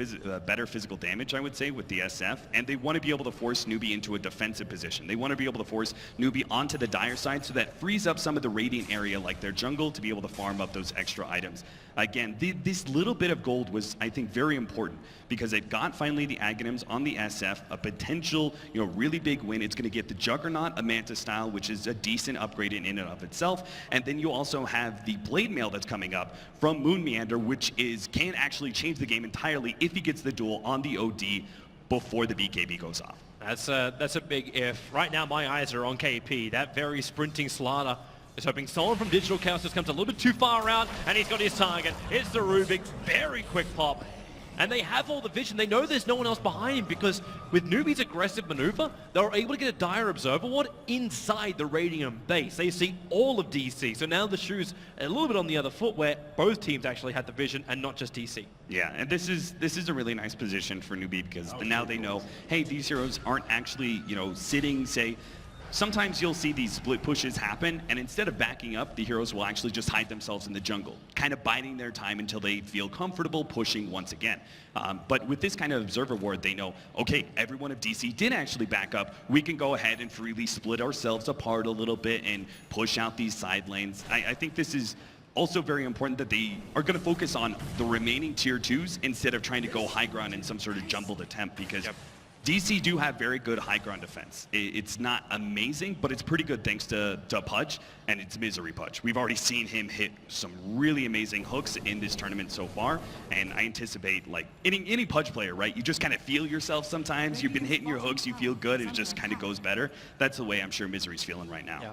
better physical damage, I would say, with the SF, and they want to be able to force Newbee into a defensive position. They want to be able to force Newbee onto the Dire side, so that frees up some of the Radiant area, like their jungle, to be able to farm up those extra items. Again, this little bit of gold was, I think, very important, because it got finally the Aghanims on the SF, a potential, really big win. It's going to get the Juggernaut, a Manta style, which is a decent upgrade in and of itself, and then you also have the Blade Mail that's coming up from Moon Meander, which can actually change the game entirely if he gets the duel on the OD before the BKB goes off. That's a big if. Right now, my eyes are on KP. That very sprinting Slaughter is hoping someone from Digital Chaos just comes a little bit too far out, and he's got his target. It's the Rubik. Very quick pop. And they have all the vision. They know there's no one else behind him, because with Newbee's aggressive maneuver, they were able to get a Dire Observer ward inside the Radiant base. They see all of DC. So now the shoe's a little bit on the other foot, where both teams actually had the vision and not just DC. Yeah, and this is a really nice position for Newbee, because now they know, hey, these heroes aren't actually, sitting, say, sometimes you'll see these split pushes happen, and instead of backing up, the heroes will actually just hide themselves in the jungle, kind of biding their time until they feel comfortable pushing once again. But with this kind of Observer ward, they know, okay, everyone of DC did actually back up. We can go ahead and freely split ourselves apart a little bit and push out these side lanes. I think this is also very important, that they are going to focus on the remaining Tier 2s instead of trying to go high ground in some sort of jumbled attempt, because DC do have very good high ground defense. It's not amazing, but it's pretty good thanks to Pudge, and it's Misery Pudge. We've already seen him hit some really amazing hooks in this tournament so far, and I anticipate, like, any Pudge player, right? You just kind of feel yourself sometimes. You've been hitting your hooks, you feel good, it just kind of goes better. That's the way I'm sure Misery's feeling right now. Yeah.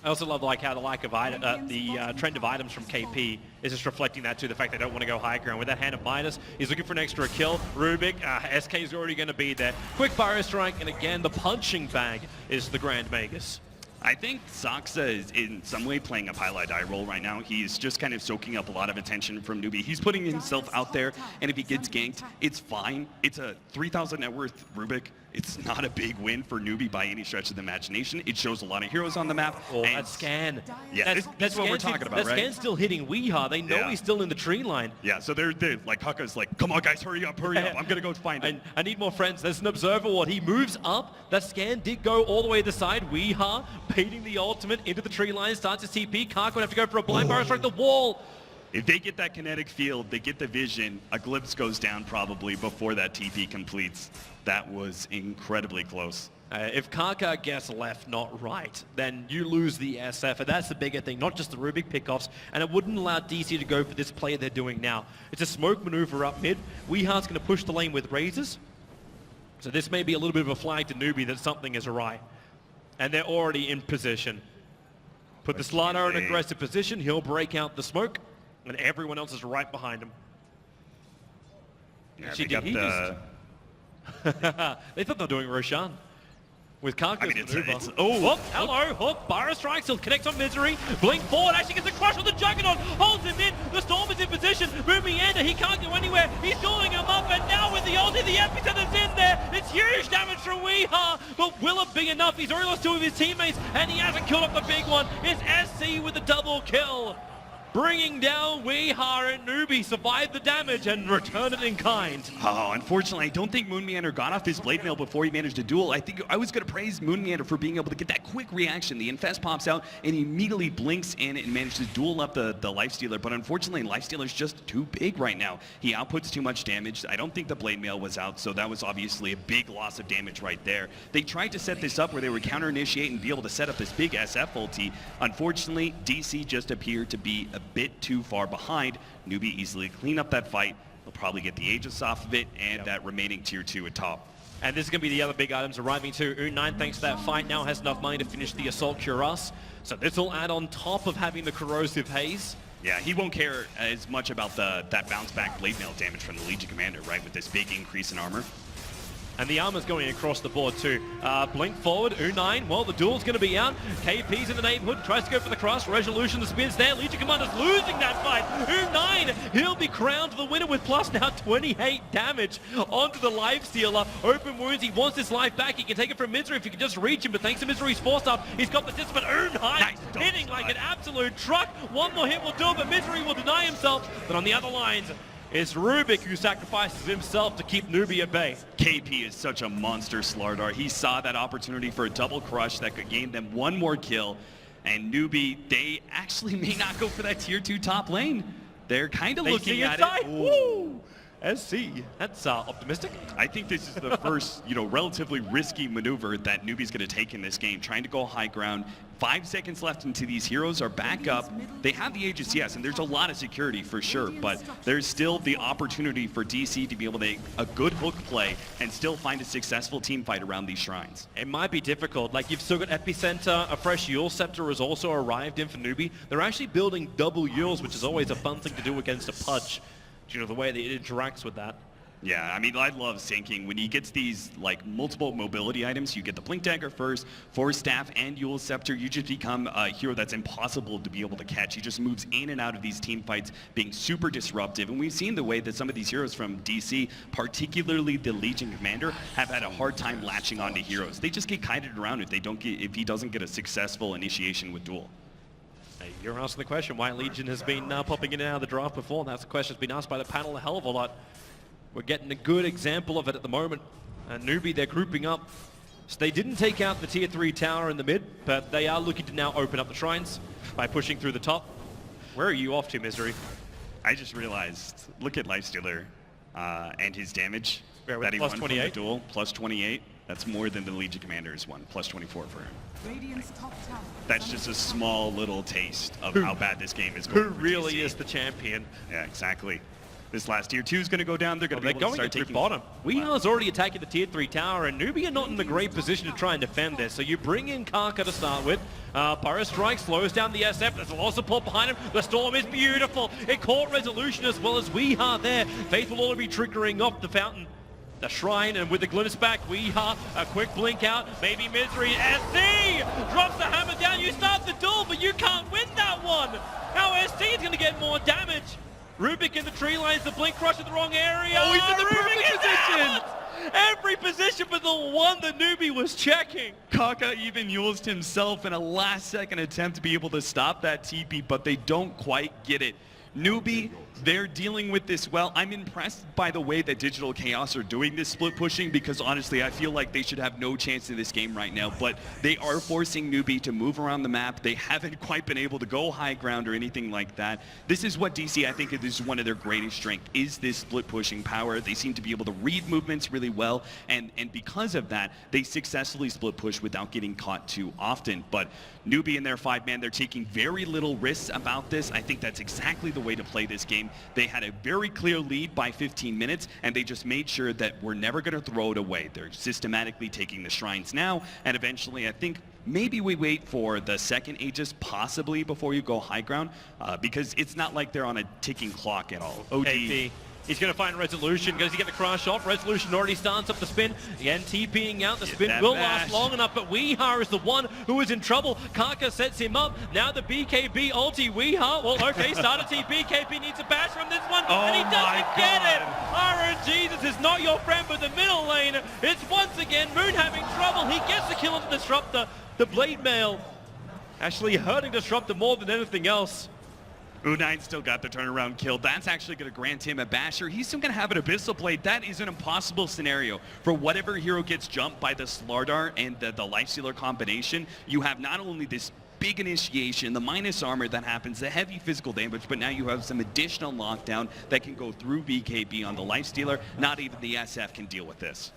I also love how the trend of items from KP is just reflecting that too, the fact they don't want to go high ground. With that Hand of Midas, he's looking for an extra kill. Rubik, SK is already going to be there. Quick fire strike, and again, the punching bag is the Grand Magus. I think Saksa is in some way playing a Pylai die role right now. He's just kind of soaking up a lot of attention from Newbee. He's putting himself out there, and if he gets ganked, it's fine. It's a 3,000 net worth Rubik. It's not a big win for Newbee by any stretch of the imagination. It shows a lot of heroes on the map. Oh, and that scan. Yeah, that's what we're talking about, that right? scan's still hitting Weeha. They know Yeah. he's still in the tree line. Yeah, so they're like, Haka's like, come on guys, hurry up. I'm gonna go find him. I need more friends. There's an observer ward. He moves up. That scan did go all the way to the side. Weeha baiting the ultimate into the tree line, starts his TP. Kark would have to go for a blind barrel strike the wall. If they get that kinetic field, they get the vision, a glimpse goes down probably before that TP completes. That was incredibly close. If Karka gets left not right, then you lose the SF, and that's the bigger thing, not just the Rubik pickoffs, and it wouldn't allow DC to go for this play they're doing now. It's a smoke maneuver up mid. Weeha's going to push the lane with razors, so this may be a little bit of a flag to Newbee that something is awry. And they're already in position. Put the Slardar in aggressive position, he'll break out the smoke, and everyone else is right behind him. Yeah, Actually, they got the... they thought they were doing Roshan. With Karka's I mean, it's maneuver. oh, Hello, hook, Byron strikes, he'll connect on Misery, blink forward, actually gets a crush on the Juggernaut, holds him in, the Storm is in position, moving Ender, he can't go anywhere, he's doing him up, and now with the ulti, the Epicenter's in there, it's huge damage from Weeha, but will it be enough? He's already lost two of his teammates, and he hasn't killed off the big one. It's SC with the double kill. Bringing down Weeha, and Newbee survived the damage and returned it in kind. Oh, unfortunately, I don't think Moon Meander got off his blade mail before he managed to duel. I think I was going to praise Moon Meander for being able to get that quick reaction. The Infest pops out, and he immediately blinks in and manages to duel up the Lifestealer. But unfortunately, Lifestealer's just too big right now. He outputs too much damage. I don't think the blade mail was out, so that was obviously a big loss of damage right there. They tried to set this up where they would counter-initiate and be able to set up this big SF ulti. Unfortunately, DC just appeared to be a bit too far behind. Newbee easily clean up that fight. They'll probably get the Aegis off of it and that remaining tier 2 at top. And this is going to be the other big items arriving too. U9, thanks to that fight, now has enough money to finish the Assault Cuirass. So this will add on top of having the Corrosive Haze. Yeah, he won't care as much about that bounce back blade mail damage from the Legion Commander, right, with this big increase in armor. And the armor's going across the board too. Blink forward, U9, well, the duel's going to be out. KP's in the neighborhood, tries to go for the cross. Resolution, the spins there. Legion Commander's losing that fight. U9, he'll be crowned the winner with plus now 28 damage onto the Lifestealer. Open wounds, he wants his life back. He can take it from Misery if he can just reach him, but thanks to Misery's force up, he's got the distance. U9 Nice hitting like an absolute truck. One more hit will do it, but Misery will deny himself. But on the other lines, it's Rubik who sacrifices himself to keep Newbee at bay. KP is such a monster Slardar. He saw that opportunity for a double crush that could gain them one more kill. And Newbee, they actually may not go for that tier 2 top lane. They're kind of looking at it. Woo! SC, that's optimistic. I think this is the first, relatively risky maneuver that Newbee's going to take in this game, trying to go high ground. 5 seconds left until these heroes are back up. They have the Aegis, yes, and there's a lot of security for sure, but there's still the opportunity for DC to be able to make a good hook play and still find a successful team fight around these shrines. It might be difficult. Like, you've still got Epicenter, a fresh Yule Scepter has also arrived in for Newbee. They're actually building double Yules, which is always a fun thing to do against a Pudge. The way that it interacts with that. Yeah, I mean, I love Sanking. When he gets these, multiple mobility items, you get the Blink Dagger first, Force Staff, and Yule Scepter. You just become a hero that's impossible to be able to catch. He just moves in and out of these team fights, being super disruptive. And we've seen the way that some of these heroes from DC, particularly the Legion Commander, have had a hard time latching onto heroes. They just get kited around if he doesn't get a successful initiation with duel. You're asking the question why Legion has been popping in and out of the draft before, and that's a question that's been asked by the panel a hell of a lot. We're getting a good example of it at the moment. And Newbee, they're grouping up. So they didn't take out the tier 3 tower in the mid, but they are looking to now open up the shrines by pushing through the top. Where are you off to, Misery? I just realized, look at Lifestealer and his damage that he plus won 28? from the duel, plus 28. That's more than the Legion Commander's one, plus 24 for him. That's just a small little taste of how bad this game is going. Who really is the champion? Yeah, exactly. This last tier 2 is going to go down. They're going to be able to start through taking bottom. Weeha's already attacking the tier 3 tower, and Newbee are not in a great position to try and defend this. So you bring in Karka to start with. Pyro Strike slows down the SF. There's a lot of support behind him. The Storm is beautiful. It caught Resolution as well as Weeha there. Faith will already be triggering off the fountain. The shrine, and with the glimpse back, Weeha, a quick blink out, maybe Misery, SC drops the hammer down. You start the duel, but you can't win that one. Now SC is going to get more damage. Rubik in the tree lines, the blink crush in the wrong area. Oh, he's in the Rubik perfect is position. out! every position but the one that Newbee was checking. Kaka even used himself in a last-second attempt to be able to stop that TP, but they don't quite get it. Newbee, they're dealing with this well. I'm impressed by the way that Digital Chaos are doing this split pushing, because honestly, I feel like they should have no chance in this game right now, but they are forcing Newbee to move around the map. They haven't quite been able to go high ground or anything like that. This is what DC, I think, is one of their greatest strengths, is this split pushing power. They seem to be able to read movements really well, and because of that, they successfully split push without getting caught too often. But Newbee and their 5-man, they're taking very little risks about this. I think that's exactly the way to play this game. They had a very clear lead by 15 minutes, and they just made sure that we're never going to throw it away. They're systematically taking the shrines now, and eventually I think maybe we wait for the second Aegis possibly before you go high ground, because it's not like they're on a ticking clock at all. OD. KP. He's going to find Resolution. Does he get the crash off? Resolution already starts up the spin. Again, TPing out. The spin will last long enough, but Weehar is the one who is in trouble. Kaka sets him up. Now the BKB ulti. Weehar, well, okay, start a TP. KP needs a bash from this one, and he doesn't get it. RNG, this is not your friend, but the middle lane, it's once again Moon having trouble. He gets the kill on the Disruptor. The Blade Mail actually hurting Disruptor more than anything else. U9 still got the turnaround kill. That's actually going to grant him a basher. He's still going to have an Abyssal Blade. That is an impossible scenario. For whatever hero gets jumped by the Slardar and the Lifestealer combination, you have not only this big initiation, the minus armor that happens, the heavy physical damage, but now you have some additional lockdown that can go through BKB on the Lifestealer. Not even the SF can deal with this.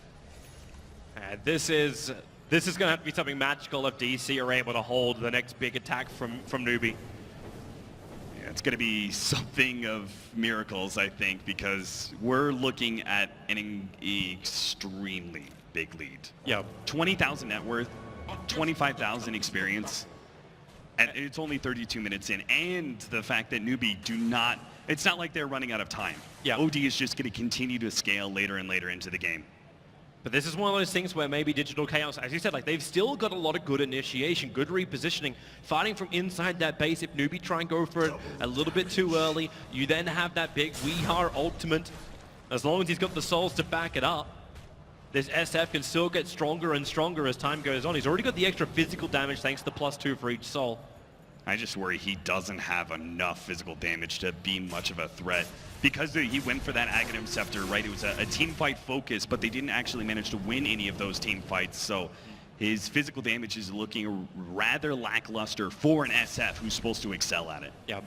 This is going to have to be something magical if DC are able to hold the next big attack from Newbee. It's going to be something of miracles, I think, because we're looking at an extremely big lead. Yeah. 20,000 net worth, 25,000 experience, and it's only 32 minutes in. And the fact that Newbee it's not like they're running out of time. Yeah. OD is just going to continue to scale later and later into the game. But this is one of those things where maybe Digital Chaos, as you said, like they've still got a lot of good initiation, good repositioning, fighting from inside that base. If Newbee try and go for it a little bit too early, you then have that big Weehar ultimate. As long as he's got the souls to back it up, this SF can still get stronger and stronger as time goes on. He's already got the extra physical damage thanks to +2 for each soul. I just worry he doesn't have enough physical damage to be much of a threat. Because he went for that Aghanim Scepter, right? It was a team fight focus, but they didn't actually manage to win any of those team fights. So his physical damage is looking rather lackluster for an SF who's supposed to excel at it. Yeah.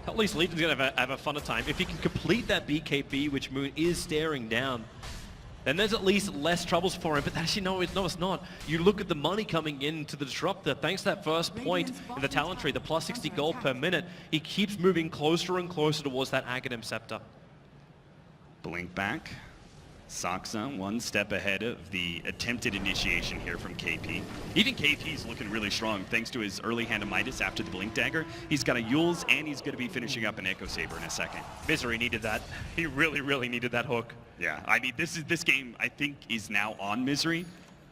At least Legion's going to have a funner time. If he can complete that BKB, which Moon is staring down, then there's at least less troubles for him. But actually, no, it's not. You look at the money coming into the Disruptor. Thanks to that first point in the talent tree, the +60 gold per minute, he keeps moving closer and closer towards that Aghanim Scepter. Blink back. Saksa one step ahead of the attempted initiation here from KP. Even KP is looking really strong thanks to his early hand of Midas after the Blink Dagger. He's got a Yules, and he's going to be finishing up an Echo Saber in a second. Misery needed that. He really, really needed that hook. Yeah, I mean, this game, I think, is now on Misery.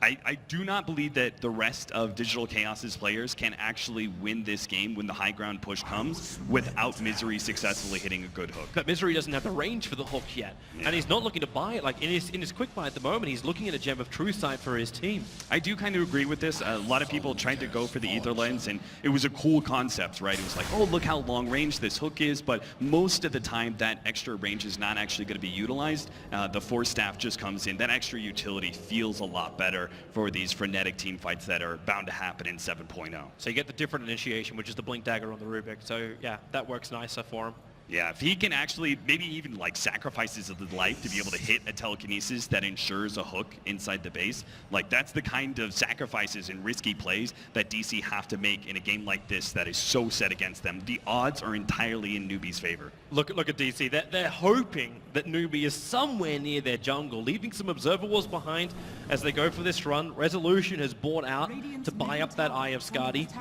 I do not believe that the rest of Digital Chaos's players can actually win this game when the high ground push comes without Misery successfully hitting a good hook. But Misery doesn't have the range for the hook yet, and he's not looking to buy it. Like in his quick buy at the moment, he's looking at a Gem of Truth side for his team. I do kind of agree with this. A lot of people tried to go for the Ether Lens, and it was a cool concept, right? It was like, oh, look how long range this hook is, but most of the time that extra range is not actually going to be utilized. The Force Staff just comes in. That extra utility feels a lot better for these frenetic team fights that are bound to happen in 7.0. So you get the different initiation, which is the Blink Dagger on the Rubik. So yeah, that works nicer for him. Yeah, if he can actually maybe even like sacrifice his life to be able to hit a telekinesis that ensures a hook inside the base, like that's the kind of sacrifices and risky plays that DC have to make in a game like this that is so set against them. The odds are entirely in Newbee's favor. Look at DC. They're hoping that Newbee is somewhere near their jungle, leaving some Observer Walls behind as they go for this run. Resolution has bought out to buy up that Eye of Skadi.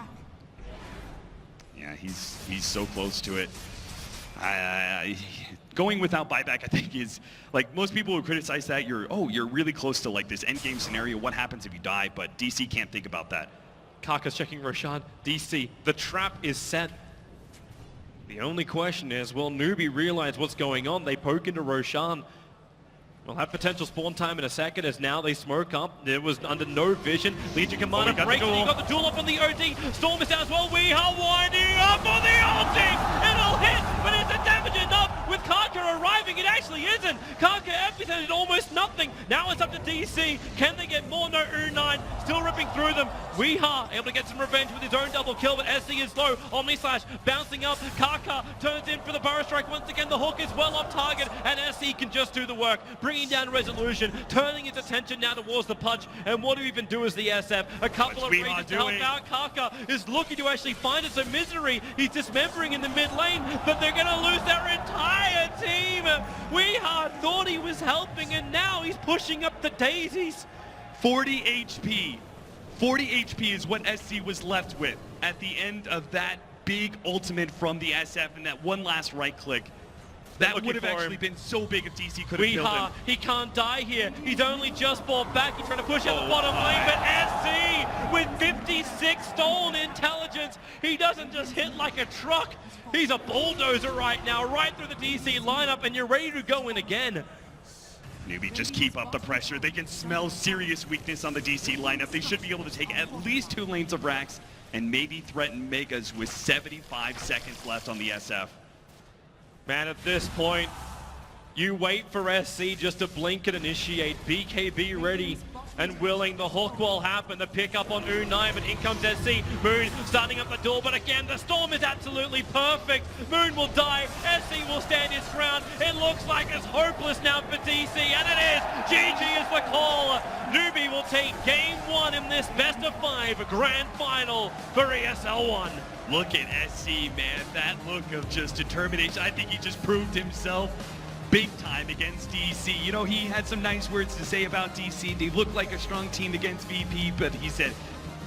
Yeah, he's so close to it. Going without buyback, I think, is like most people who criticize that you're really close to like this end game scenario. What happens if you die? But DC can't think about that. Kaka's checking Roshan. DC, the trap is set. The only question is, will Newbee realize what's going on? They poke into Roshan. We'll have potential spawn time in a second as now they smoke up. There was under no vision. Legion Commander breaks it. He got the duel up on the OD. Storm is down as well. We are winding up on the ulti. It'll hit, but is the damage enough? With Karka arriving, it actually isn't. Karka epicenter did almost nothing. Now it's up to DC. Can they get more? No, U9 still ripping through them. Weeha able to get some revenge with his own double kill, but SC is low. Omni Slash bouncing up. Karka turns in for the Burrow Strike. Once again, the hook is well off target, and SC can just do the work. Bringing down Resolution, turning his attention now towards the Punch. And what do we even do as the SF? A couple of raids to help out. Karka is looking to actually find it. So Misery, he's dismembering in the mid lane, but they're going to lose their entire team. Weeha thought he was helping, and now he's pushing up the daisies. 40 HP. 40 HP is what SC was left with at the end of that big ultimate from the SF and that one last right click. That would have actually been so big if DC could have killed him. He can't die here. He's only just bought back. He's trying to push out the bottom lane, but SC with 56 stolen intelligence. He doesn't just hit like a truck. He's a bulldozer right now, right through the DC lineup, and you're ready to go in again. Newbee, just keep up the pressure. They can smell serious weakness on the DC lineup. They should be able to take at least 2 lanes of racks and maybe threaten Megas with 75 seconds left on the SF. Man, at this point, you wait for SC just to blink and initiate. BKB ready and willing. The hook will happen. The pick up on U9, but in comes SC. Moon starting up the door, but again, the storm is absolutely perfect. Moon will die. SC will stand his ground. It looks like it's hopeless now for DC, and it is. GG is the call. Newbee will take game 1 in this best of 5 grand final for ESL 1. Look at SC, man. That look of just determination. I think he just proved himself big time against DC. You know, he had some nice words to say about DC. They looked like a strong team against VP, but he said,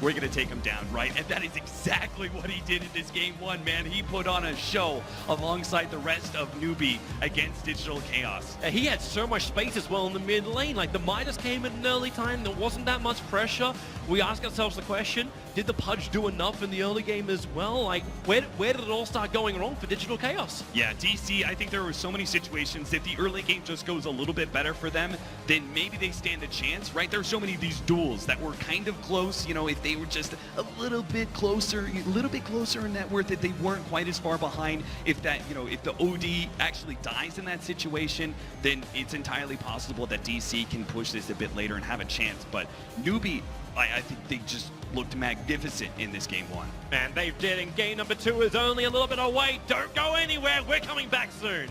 we're going to take him down, right? And that is exactly what he did in this game 1, man. He put on a show alongside the rest of Newbee against Digital Chaos. He had so much space as well in the mid lane. Like, the Midas came at an early time. There wasn't that much pressure. We ask ourselves the question, did the Pudge do enough in the early game as well? Like, where did it all start going wrong for Digital Chaos? Yeah, DC, I think there were so many situations. If the early game just goes a little bit better for them, then maybe they stand a chance, right? There are so many of these duels that were kind of close. You know, if they were just a little bit closer in net worth, that they weren't quite as far behind. If that, you know, if the OD actually dies in that situation, then it's entirely possible that DC can push this a bit later and have a chance. But Newbee, I think they just looked magnificent in this game 1. And they did, and game number 2 is only a little bit away. Don't go anywhere. We're coming back soon.